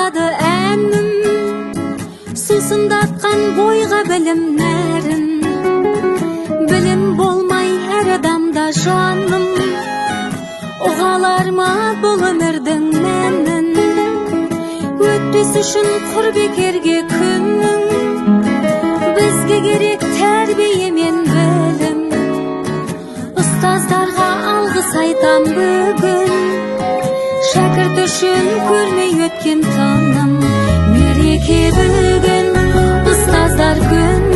kalады әнім, сусындатқан бойға білімнәрін. Білім болмай әр адамда жаным, оғалар ма бұл өмірдің мәнін? Өтпес үшін құр бекерге күнің, бізге керек тәрбие мен білім. Ұстаздарға алғыс айтам бүгін, шәкірт үшін көрмей өткен таным. Мереке бүгін, ұстаздар күн.